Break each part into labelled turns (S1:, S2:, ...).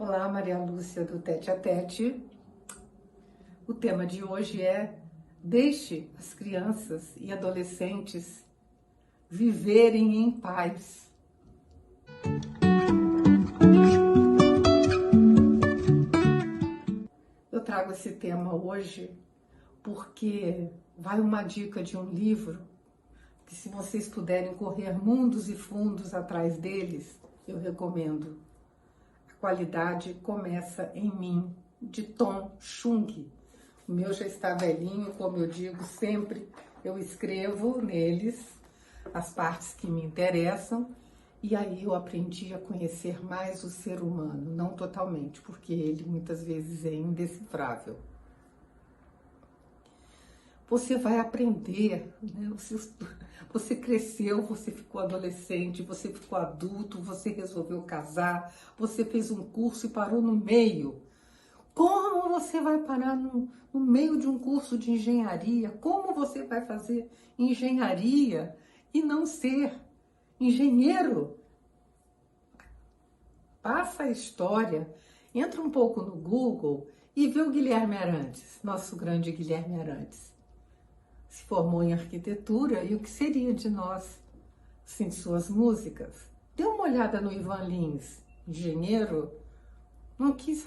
S1: Olá, Maria Lúcia do Tete a Tete. O tema de hoje é: deixe as crianças e adolescentes viverem em paz. Eu trago esse tema hoje porque vai uma dica de um livro que, se vocês puderem correr mundos e fundos atrás deles, eu recomendo. A Qualidade Começa em Mim, de Tom Chung. O meu já está velhinho, como eu digo sempre, eu escrevo neles as partes que me interessam e aí eu aprendi a conhecer mais o ser humano, não totalmente, porque ele muitas vezes é indecifrável. Você vai aprender, né? Você cresceu, você ficou adolescente, você ficou adulto, você resolveu casar, você fez um curso e parou no meio. Como você vai parar no meio de um curso de engenharia? Como você vai fazer engenharia e não ser engenheiro? Passa a história, entra um pouco no Google e vê o Guilherme Arantes, nosso grande Guilherme Arantes. Se formou em arquitetura e o que seria de nós sem suas músicas? Dê uma olhada no Ivan Lins, engenheiro, não quis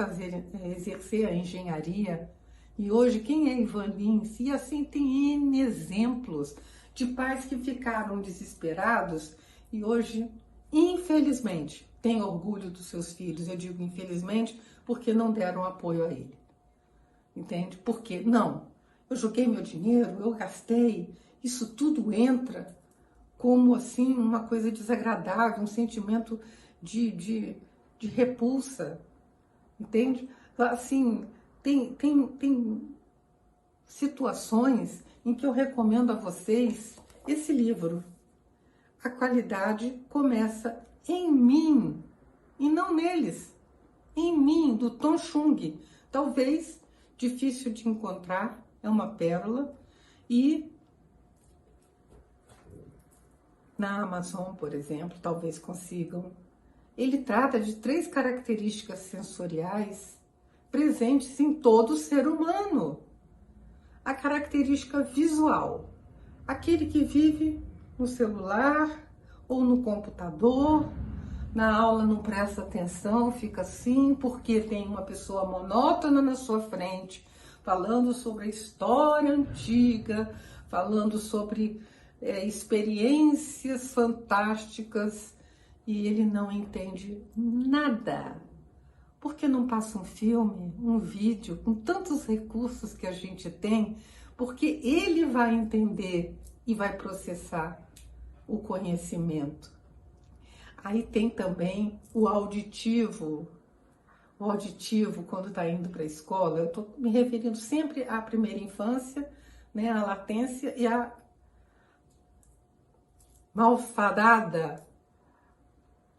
S1: exercer a engenharia. E hoje, quem é Ivan Lins? E assim tem N exemplos de pais que ficaram desesperados e hoje, infelizmente, têm orgulho dos seus filhos. Eu digo infelizmente porque não deram apoio a ele. Entende? Porque não, eu joguei meu dinheiro, eu gastei, isso tudo entra como assim uma coisa desagradável, um sentimento de repulsa. Entende? Assim, tem situações em que eu recomendo a vocês esse livro. A Qualidade Começa em Mim e não neles. Em mim, do Tom Chung. Talvez difícil de encontrar, é uma pérola. E na Amazon, por exemplo, talvez consigam. Ele trata de 3 características sensoriais presentes em todo ser humano. A característica visual, aquele que vive no celular ou no computador, na aula não presta atenção, fica assim, porque tem uma pessoa monótona na sua frente, falando sobre a história antiga, falando sobre experiências fantásticas, e ele não entende nada. Por que não passa um filme, um vídeo, com tantos recursos que a gente tem? Porque ele vai entender e vai processar o conhecimento. Aí tem também o auditivo. O auditivo, quando está indo para a escola, eu estou me referindo sempre à primeira infância, né, à latência e à malfadada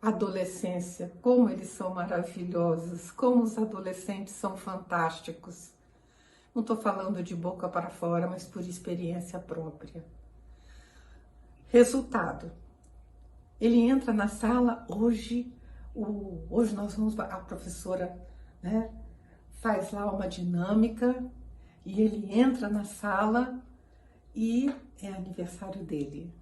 S1: adolescência. Como eles são maravilhosos, como os adolescentes são fantásticos. Não estou falando de boca para fora, mas por experiência própria. Resultado: ele entra na sala, hoje nós vamos, a professora, né, faz lá uma dinâmica, e ele entra na sala e é aniversário dele.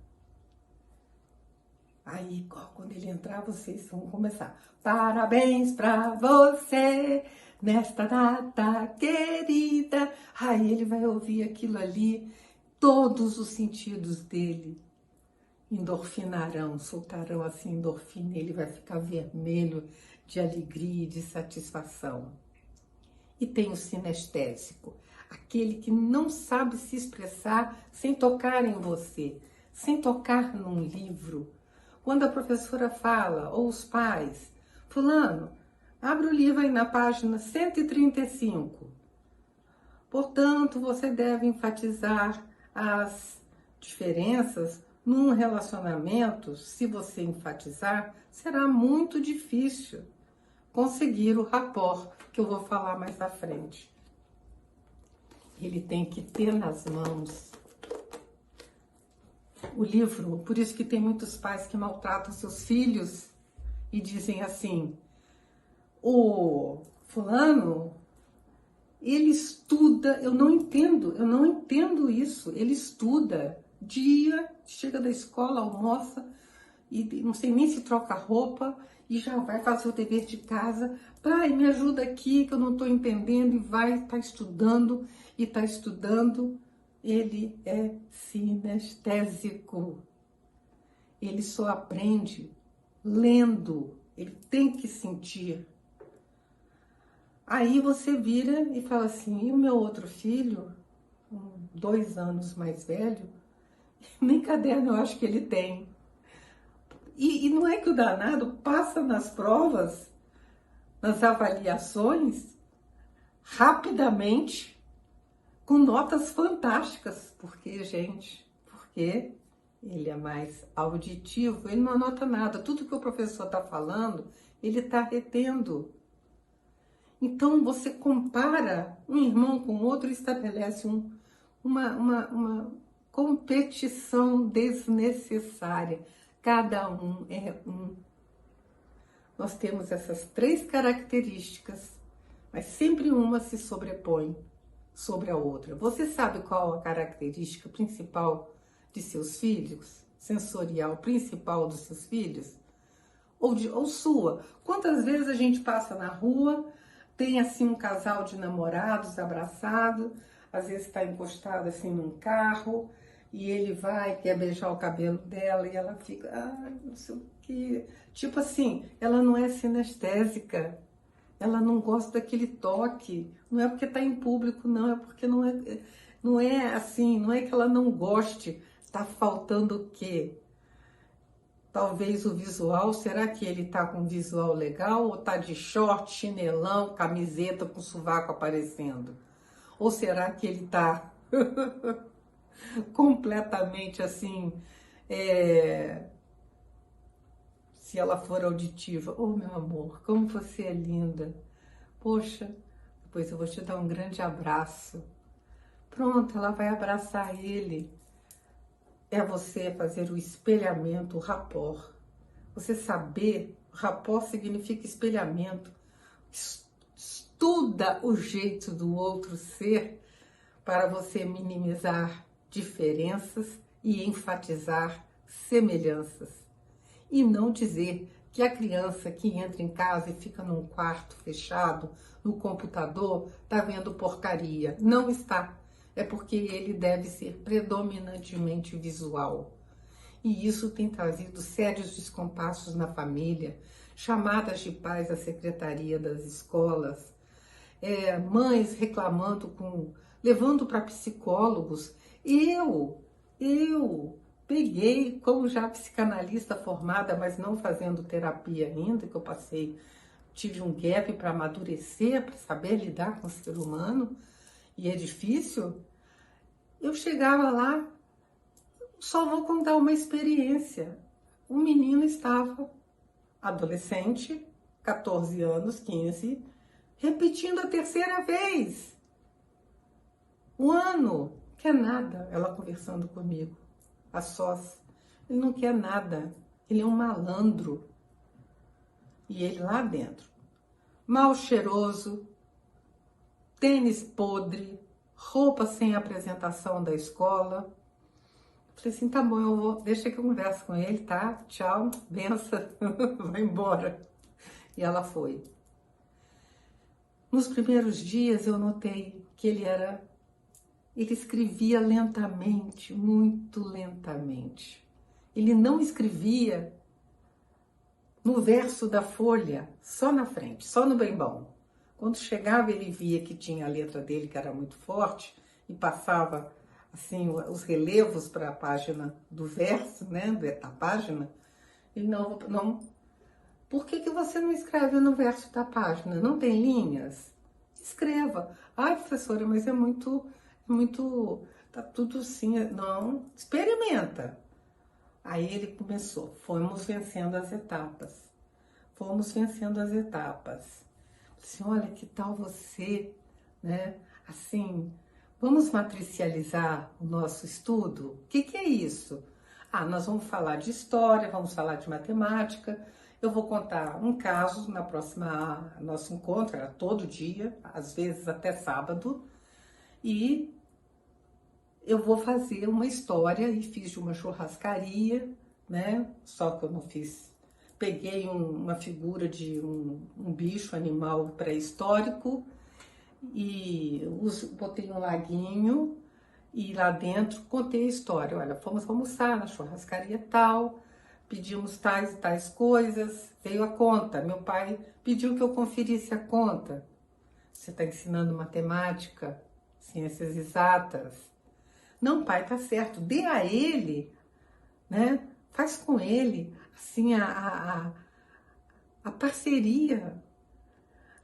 S1: Aí, quando ele entrar, vocês vão começar. Parabéns pra você, nesta data querida. Aí ele vai ouvir aquilo ali, todos os sentidos dele endorfinarão, soltarão assim endorfina, ele vai ficar vermelho de alegria e de satisfação. E tem o sinestésico, aquele que não sabe se expressar sem tocar em você, sem tocar num livro. Quando a professora fala, ou os pais, fulano, abre o livro aí na página 135. Portanto, você deve enfatizar as diferenças num relacionamento. Se você enfatizar, será muito difícil conseguir o rapport, que eu vou falar mais à frente. Ele tem que ter nas mãos o livro. Por isso que tem muitos pais que maltratam seus filhos e dizem assim: o fulano, ele estuda, eu não entendo isso. Ele estuda, chega da escola, almoça, e não sei nem se troca roupa, e já vai fazer o dever de casa. Pai, me ajuda aqui que eu não estou entendendo, e vai, está estudando, e está estudando. Ele é sinestésico. Ele só aprende lendo, ele tem que sentir. Aí você vira e fala assim, e o meu outro filho, 2 anos mais velho, nem caderno eu acho que ele tem. E não é que o danado passa nas provas, nas avaliações, rapidamente, com notas fantásticas. Porque ele é mais auditivo, ele não anota nada. Tudo que o professor está falando, ele está retendo. Então, você compara um irmão com o outro e estabelece uma competição desnecessária. Cada um é um. Nós temos essas 3 características, mas sempre uma se sobrepõe sobre a outra. Você sabe qual a característica principal de seus filhos? Sensorial principal dos seus filhos? Ou sua? Quantas vezes a gente passa na rua, tem assim um casal de namorados abraçado, às vezes está encostado assim num carro, e ele vai, quer beijar o cabelo dela, e ela fica, não sei o quê. Tipo assim, ela não é sinestésica, ela não gosta daquele toque, não é porque está em público, não, é porque não é assim, não é que ela não goste, está faltando o quê? Talvez o visual, será que ele tá com um visual legal ou tá de short, chinelão, camiseta com sovaco aparecendo? Ou será que ele tá completamente assim, se ela for auditiva? Oh, meu amor, como você é linda. Poxa, depois eu vou te dar um grande abraço. Pronto, ela vai abraçar ele. É você fazer o espelhamento, o rapport. Você saber, rapport significa espelhamento. Estuda o jeito do outro ser para você minimizar diferenças e enfatizar semelhanças. E não dizer que a criança que entra em casa e fica num quarto fechado, no computador, está vendo porcaria. Não está. É porque ele deve ser predominantemente visual. E isso tem trazido sérios descompassos na família, chamadas de pais à secretaria das escolas, mães reclamando, levando para psicólogos. Eu peguei, como já psicanalista formada, mas não fazendo terapia ainda, que eu tive um gap para amadurecer, para saber lidar com o ser humano, e é difícil. Eu chegava lá, só vou contar uma experiência. O menino estava adolescente, 14 anos, 15, repetindo a 3ª vez. Um ano, quer nada, ela conversando comigo, a sós. Ele não quer nada, ele é um malandro. E ele lá dentro, mal cheiroso, tênis podre, roupa sem apresentação da escola. Falei assim, tá bom, deixa que eu converso com ele, tá? Tchau, benção, vai embora. E ela foi. Nos primeiros dias eu notei que ele escrevia lentamente, muito lentamente. Ele não escrevia no verso da folha, só na frente, só no bem bom. Quando chegava ele via que tinha a letra dele que era muito forte e passava assim os relevos para a página do verso, né, da página. Ele não. Por que você não escreve no verso da página? Não tem linhas? Escreva. Ai, professora, mas é muito, tá tudo assim. Não, experimenta. Aí ele começou, fomos vencendo as etapas. Assim, olha, que tal você, né? Assim, vamos matricializar o nosso estudo? O que é isso? Nós vamos falar de história, vamos falar de matemática, Eu vou contar um caso na próxima nosso encontro, era todo dia, às vezes até sábado, e eu vou fazer uma história e fiz de uma churrascaria, né? Só que eu não fiz. Peguei uma figura de um bicho, animal pré-histórico e botei um laguinho e lá dentro contei a história. Olha, fomos almoçar na churrascaria tal, pedimos tais e tais coisas, veio a conta. Meu pai pediu que eu conferisse a conta. Você está ensinando matemática, ciências exatas. Não, pai, tá certo. Dê a ele, né? Faz com ele, assim, a parceria.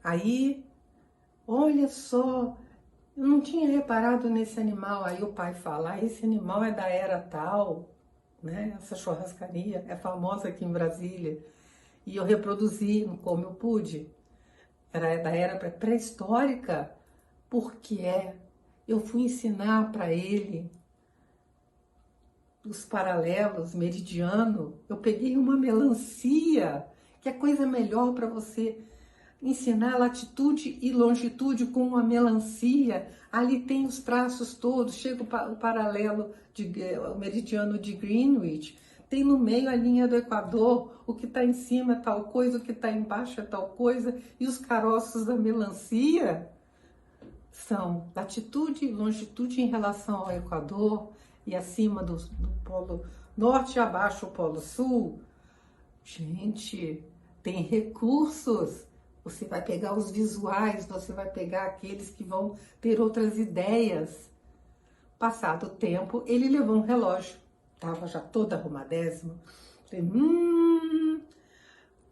S1: Aí, olha só, eu não tinha reparado nesse animal. Aí o pai fala, ah, esse animal é da era tal, né? Essa churrascaria é famosa aqui em Brasília. E eu reproduzi como eu pude. Era da era pré-histórica, porque eu fui ensinar para ele os paralelos, meridiano. Eu peguei uma melancia, que é coisa melhor para você ensinar latitude e longitude com uma melancia. Ali tem os traços todos, chega o paralelo, o meridiano de Greenwich, tem no meio a linha do Equador, o que está em cima é tal coisa, o que está embaixo é tal coisa, e os caroços da melancia são latitude e longitude em relação ao Equador e acima do Polo Norte e abaixo o Polo Sul. Gente, tem recursos. Você vai pegar os visuais, você vai pegar aqueles que vão ter outras ideias. Passado o tempo, ele levou um relógio. Estava já toda arrumadésima. Falei,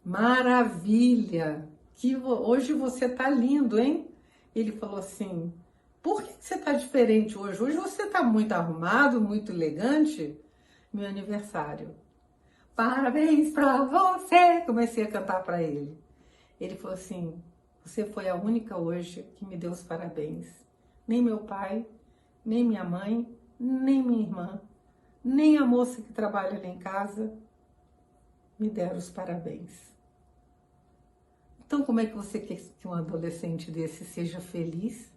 S1: maravilha! Hoje você tá lindo, hein? Ele falou assim, por que você tá diferente hoje? Hoje você tá muito arrumado, muito elegante. Meu aniversário. Parabéns pra você! Comecei a cantar para ele. Ele falou assim, você foi a única hoje que me deu os parabéns. Nem meu pai, nem minha mãe, nem minha irmã, nem a moça que trabalha lá em casa me deram os parabéns. Então, como é que você quer que um adolescente desse seja feliz?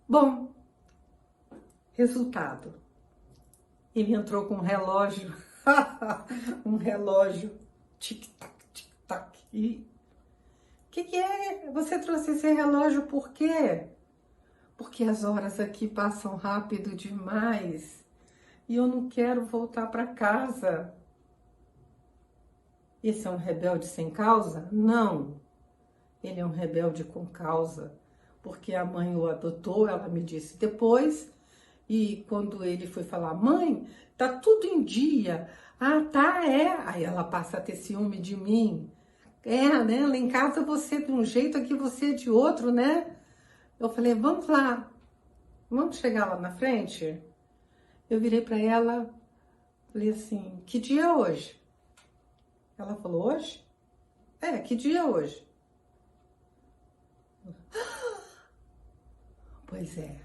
S1: Bom, resultado. Ele entrou com um relógio, um relógio, tic-tac, tic-tac. E o que é? Você trouxe esse relógio por quê? Porque as horas aqui passam rápido demais e eu não quero voltar para casa. Esse é um rebelde sem causa? Não. Ele é um rebelde com causa, porque a mãe o adotou, ela me disse depois, e quando ele foi falar, mãe, tá tudo em dia. Ah, tá, é. Aí ela passa a ter ciúme de mim. É, né? Lá em casa você é de um jeito, aqui você é de outro, né? Eu falei, vamos lá, vamos chegar lá na frente? Eu virei para ela, falei assim, que dia é hoje? Ela falou, hoje? É, que dia é hoje? Pois é,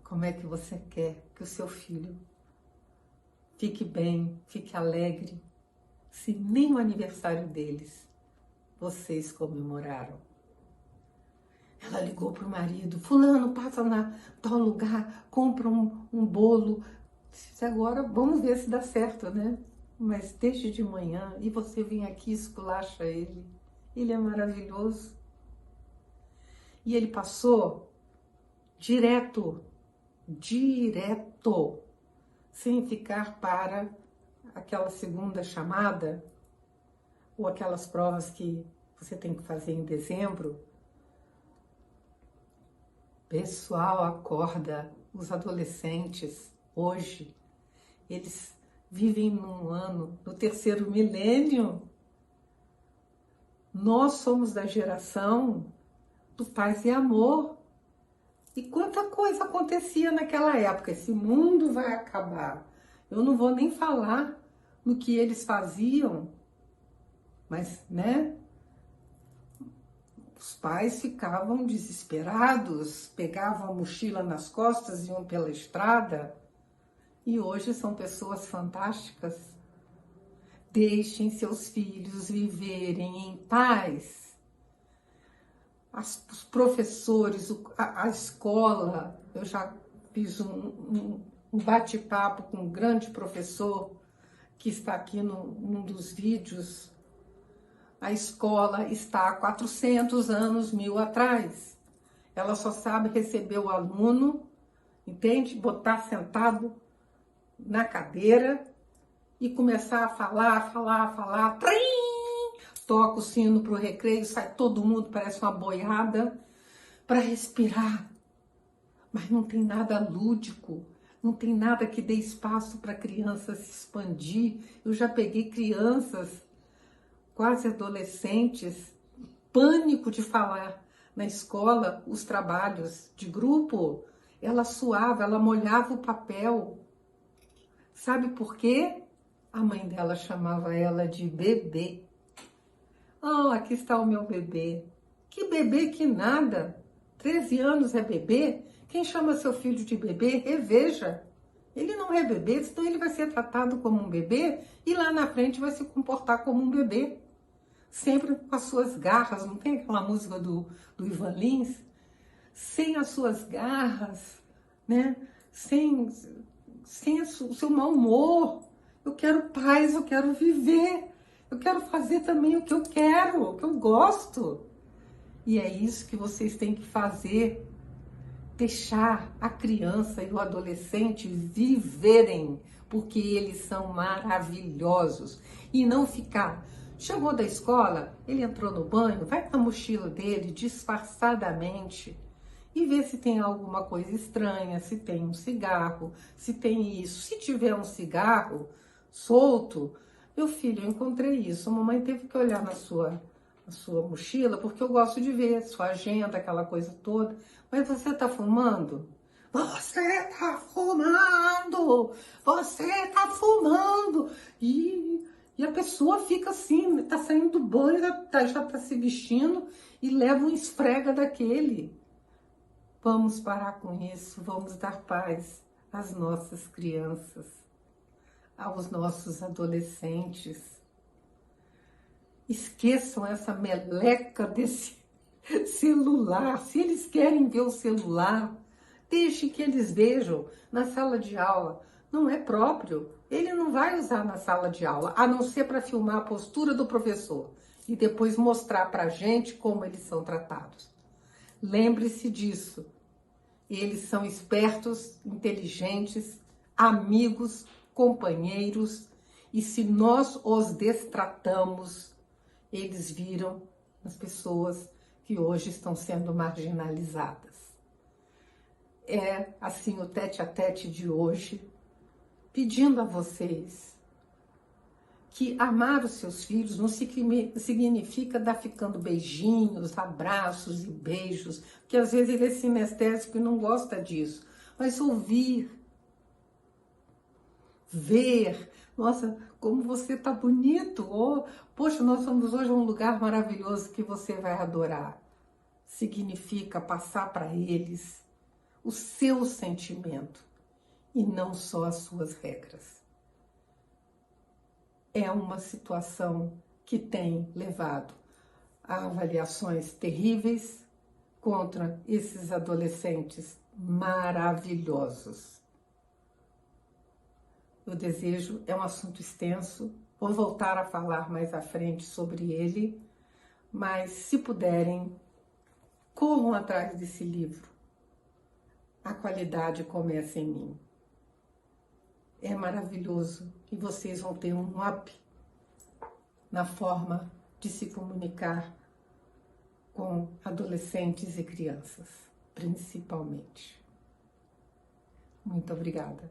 S1: como é que você quer que o seu filho fique bem, fique alegre, se nem o aniversário deles vocês comemoraram? Ela ligou para o marido, fulano, passa na tal lugar, compra um bolo. Agora vamos ver se dá certo, né? Mas desde de manhã, e você vem aqui e esculacha ele. Ele é maravilhoso. E ele passou direto, sem ficar para aquela segunda chamada, ou aquelas provas que você tem que fazer em dezembro. Pessoal, acorda, os adolescentes hoje, eles vivem no terceiro milênio. Nós somos da geração do paz e amor. E quanta coisa acontecia naquela época. Esse mundo vai acabar. Eu não vou nem falar no que eles faziam, mas, né? Os pais ficavam desesperados, pegavam a mochila nas costas, iam pela estrada. E hoje são pessoas fantásticas. Deixem seus filhos viverem em paz. Os professores, a escola, eu já fiz um bate-papo com um grande professor que está aqui num dos vídeos. A escola está há 400 anos, 1000 atrás. Ela só sabe receber o aluno, entende? Botar sentado na cadeira e começar a falar. Trim! Toca o sino para o recreio, sai todo mundo, parece uma boiada, para respirar. Mas não tem nada lúdico, não tem nada que dê espaço para a criança se expandir. Eu já peguei crianças, quase adolescentes, pânico de falar na escola os trabalhos de grupo. Ela suava, ela molhava o papel. Sabe por quê? A mãe dela chamava ela de bebê. Oh, aqui está o meu bebê. Que bebê que nada. 13 anos é bebê? Quem chama seu filho de bebê, reveja. Ele não é bebê, senão ele vai ser tratado como um bebê e lá na frente vai se comportar como um bebê. Sempre com as suas garras, não tem aquela música do Ivan Lins? Sem as suas garras, né? Sem o seu mau humor. Eu quero paz, eu quero viver. Eu quero fazer também o que eu quero, o que eu gosto. E é isso que vocês têm que fazer. Deixar a criança e o adolescente viverem, porque eles são maravilhosos. E não ficar... Chegou da escola, ele entrou no banho, vai com a mochila dele disfarçadamente e vê se tem alguma coisa estranha, se tem um cigarro, se tem isso. Se tiver um cigarro solto, meu filho, eu encontrei isso. A mamãe teve que olhar na sua mochila, porque eu gosto de ver sua agenda, aquela coisa toda. Mas você tá fumando? Você tá fumando! Você tá fumando! E a pessoa fica assim, tá saindo do banho, já tá se vestindo e leva um esfrega daquele. Vamos parar com isso, vamos dar paz às nossas crianças, aos nossos adolescentes. Esqueçam essa meleca desse celular. Se eles querem ver o celular, deixe que eles vejam na sala de aula. Não é próprio. Ele não vai usar na sala de aula, a não ser para filmar a postura do professor e depois mostrar para a gente como eles são tratados. Lembre-se disso. Eles são espertos, inteligentes, amigos, companheiros, e se nós os destratamos, eles viram as pessoas que hoje estão sendo marginalizadas. É assim o tete-a-tete de hoje, pedindo a vocês que amar os seus filhos não significa dar ficando beijinhos, abraços e beijos, porque às vezes ele é sinestésico e não gosta disso, mas ouvir, ver, nossa, como você tá bonito, oh, poxa, nós somos hoje um lugar maravilhoso que você vai adorar. Significa passar para eles o seu sentimento e não só as suas regras. É uma situação que tem levado a avaliações terríveis contra esses adolescentes maravilhosos. Eu desejo, é um assunto extenso, vou voltar a falar mais à frente sobre ele, mas se puderem, corram atrás desse livro. A qualidade começa em mim. É maravilhoso e vocês vão ter um up na forma de se comunicar com adolescentes e crianças, principalmente. Muito obrigada.